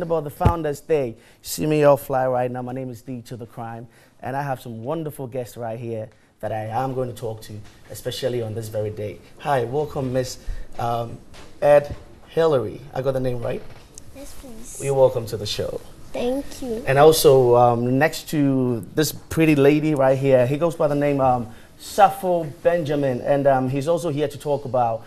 About the Founders Day. See me all fly right now. My name is D to the Crime, and I have some wonderful guests right here that I am going to talk to, especially on this very day. Hi, welcome, Miss Ed Hillary. I got the name right? Yes, please. You're welcome to the show. Thank you. And also, next to this pretty lady right here, he goes by the name Sappho Benjamin, and he's also here to talk about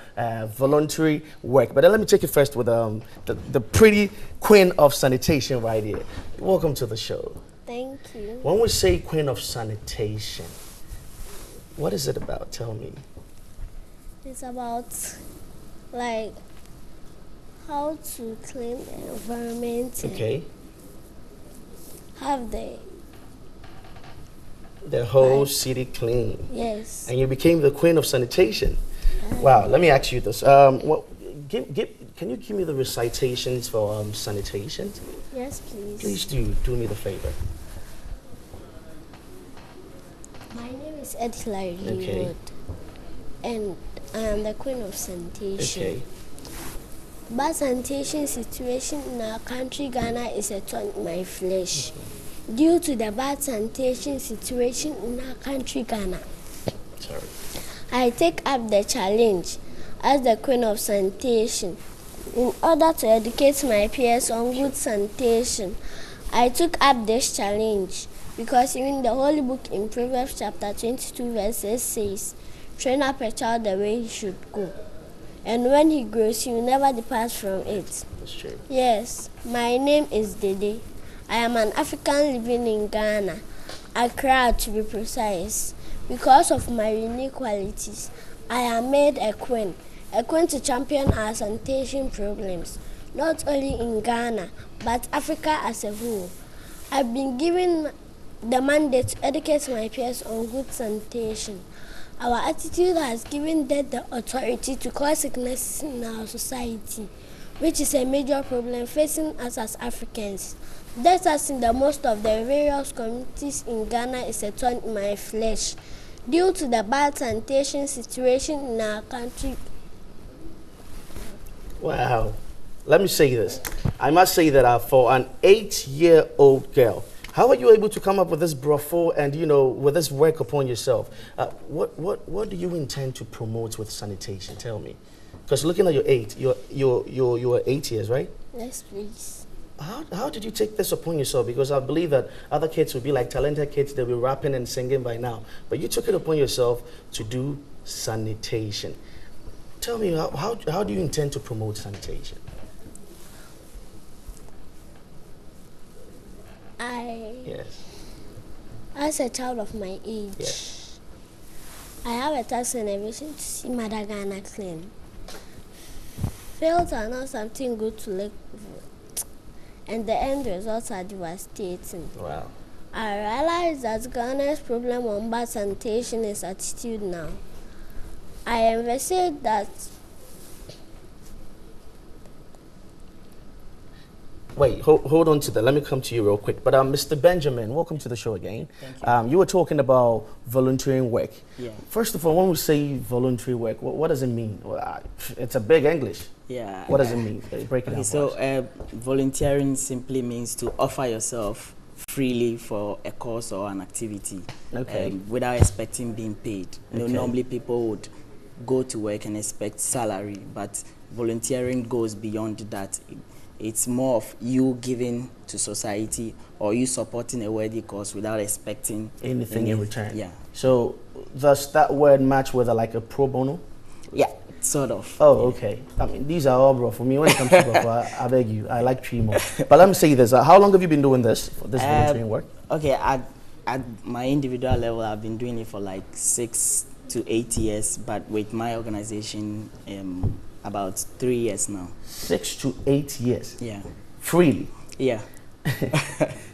voluntary work. But let me take it first with the pretty queen of sanitation right here. Welcome to the show. Thank you. When we say queen of sanitation, what is it about? Tell me. It's about like how to clean the environment. Okay. Have the whole city clean. Yes. And you became the queen of sanitation. Wow. Let me ask you this. Can you give me the recitations for sanitation? Yes, please. Please do me the favor. My name is Ed Hillary Okay. Leeward, and I am the queen of sanitation. Okay. Bad sanitation situation in our country, Ghana, is a thorn in my flesh. Due to the bad sanitation situation in our country, Ghana, Sorry. I take up the challenge as the queen of sanitation. In order to educate my peers on good sanitation, I took up this challenge because even the Holy Book in Proverbs chapter 22 verses says, train up a child the way he should go, and when he grows, he will never depart from it. That's true. Yes, my name is Dede. I am an African living in Ghana, Accra to be precise. Because of my unique qualities, I am made a queen to champion our sanitation problems, not only in Ghana, but Africa as a whole. I've been given the mandate to educate my peers on good sanitation. Our attitude has given them the authority to cause sicknesses in our society, which is a major problem facing us as Africans. Death as in the most of the various communities in Ghana is a thorn in my flesh due to the bad sanitation situation in our country. Wow. Let me say this. I must say that for an 8-year-old girl, how are you able to come up with this bravo and, with this work upon yourself? What do you intend to promote with sanitation? Tell me. Because looking at your age, you're 8 years, right? Yes, please. How did you take this upon yourself? Because I believe that other kids would be like talented kids, they'll be rapping and singing by now. But you took it upon yourself to do sanitation. Tell me, how do you intend to promote sanitation? Yes. As a child of my age, yes, I have a task and a vision to see Mother Ghana clean. Fields are not something good to live with, and the end results are devastating. Wow. I realize that Ghana's problem on bad sanitation is attitude now. I envisage that. Wait, hold on to that. Let me come to you real quick. But Mr. Benjamin, welcome to the show again. Thank you. You were talking about volunteering work. Yeah. First of all, when we say voluntary work, what does it mean? Well, it's a big English. Yeah. What does it mean? Break it down for us. So volunteering simply means to offer yourself freely for a cause or an activity, without expecting being paid. Normally people would go to work and expect salary, but volunteering goes beyond that. It's more of you giving to society or you supporting a worthy cause without expecting anything in return. Yeah. So does that word match with like a pro bono? Yeah, sort of. Oh, okay. I mean, these are all bro. For me, when it comes to bro, I beg you, I like three more. But let me say this: how long have you been doing this volunteering work? Okay, at my individual level, I've been doing it for like 6 to 8 years, but with my organization, about 3 years now. 6 to 8 years. Yeah. Freely. Yeah.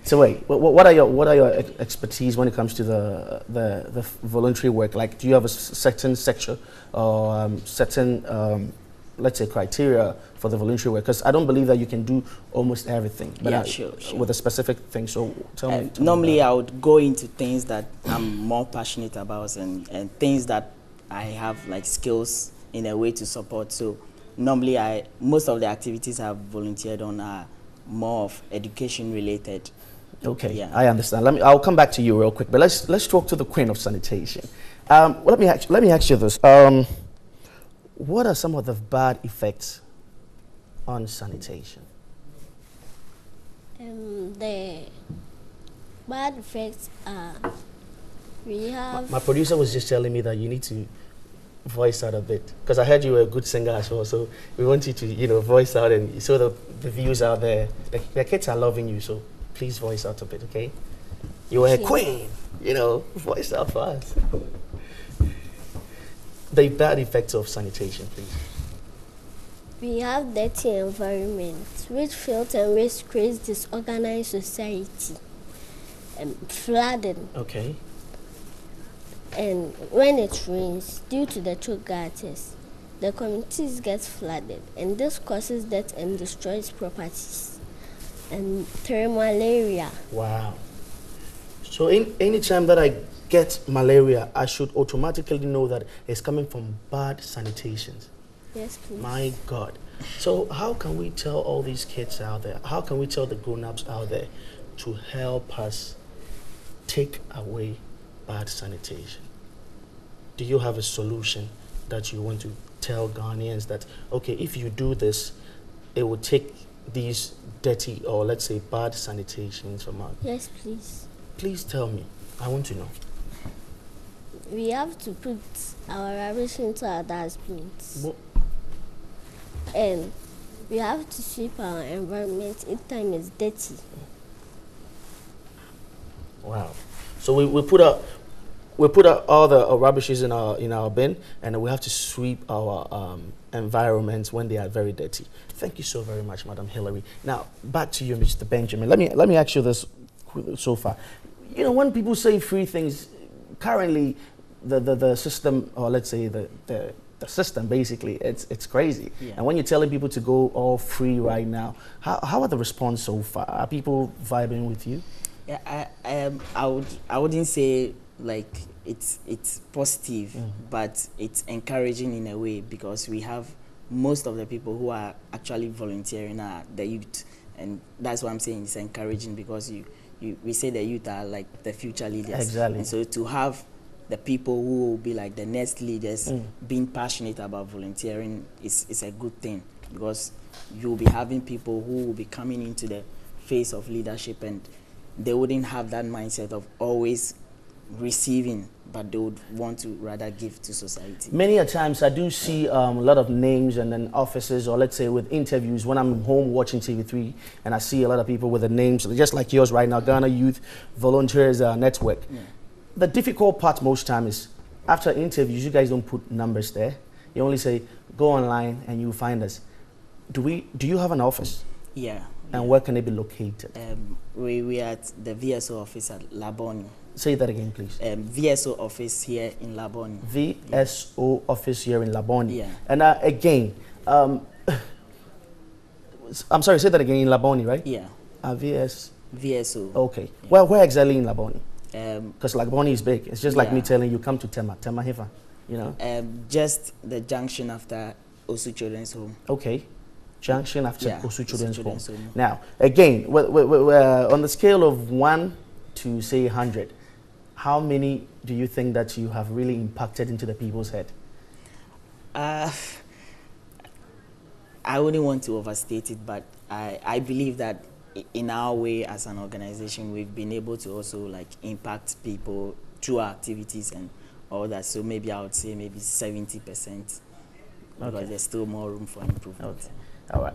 So wait, what are your expertise when it comes to the voluntary work? Like, do you have a certain sector or certain let's say criteria for the voluntary work? Because I don't believe that you can do almost everything. But yeah, sure. With a specific thing. So tell me. Normally, I would go into things that I'm more passionate about and things that I have like skills in a way to support. So normally, most of the activities I've volunteered on are more of education related. Okay, Yeah. I understand. I'll come back to you real quick, but let's talk to the queen of sanitation. Let me ask you this. What are some of the bad effects on sanitation? The bad effects are we have. My producer was just telling me that you need to voice out a bit, because I heard you were a good singer as well, so we want you to voice out, and so the views out there, the kids are loving you, so please voice out a bit, okay? You were a queen, voice out for us. The bad effects of sanitation, please. We have dirty environment, which filth and waste creates disorganized society, flooding. Okay. And when it rains, due to the choke gutters, the communities get flooded, and this causes death and destroys properties. And malaria. Wow. So any time that I get malaria, I should automatically know that it's coming from bad sanitations. Yes, please. My God. So how can we tell all these kids out there, how can we tell the grown-ups out there to help us take away bad sanitation? Do you have a solution that you want to tell Ghanaians that, okay, if you do this, it will take these dirty, or let's say bad sanitations from out? Yes, please. Please tell me. I want to know. We have to put our rubbish into our dustbins. And we have to sweep our environment each time it's dirty. Wow. So we put out all the rubbishes in our bin, and we have to sweep our environments when they are very dirty. Thank you so very much, Madam Hillary. Now back to you, Mr. Benjamin. Let me ask you this so far. When people say free things, currently the system, or let's say the system, basically, it's crazy. Yeah. And when you're telling people to go all free right now, how are the response so far? Are people vibing with you? Yeah, I wouldn't say like it's positive, but it's encouraging in a way, because we have most of the people who are actually volunteering are the youth, and that's why I'm saying it's encouraging, because we say the youth are like the future leaders. Exactly. And so to have the people who will be like the next leaders being passionate about volunteering is a good thing, because you'll be having people who will be coming into the face of leadership, and they wouldn't have that mindset of always receiving, but they would want to rather give to society. Many a times I do see a lot of names and then offices, or let's say with interviews, when I'm home watching TV3 and I see a lot of people with the names just like yours right now, Ghana Youth Volunteers Network. Yeah. The difficult part most time is after interviews, you guys don't put numbers there. You only say go online and you find us. Do you have an office? Yeah. And where can it be located? We are at the VSO office at Laboni. Say that again, please. VSO office here in Laboni. VSO office here in Laboni. Yeah. And again, I'm sorry, say that again, in Laboni, right? Yeah. VSO. Okay. Yeah. Well, where exactly in Laboni? Because Laboni is big. It's just like me telling you, come to Tema Hifa, just the junction after Osu Children's Home. Okay. Junction after Osu Children's Home. Now, again, on the scale of 1 to say 100, how many do you think that you have really impacted into the people's head? I wouldn't want to overstate it, but I believe that in our way as an organization, we've been able to also like impact people through our activities and all that. So maybe I would say maybe 70%, because there's still more room for improvement. Okay. All right.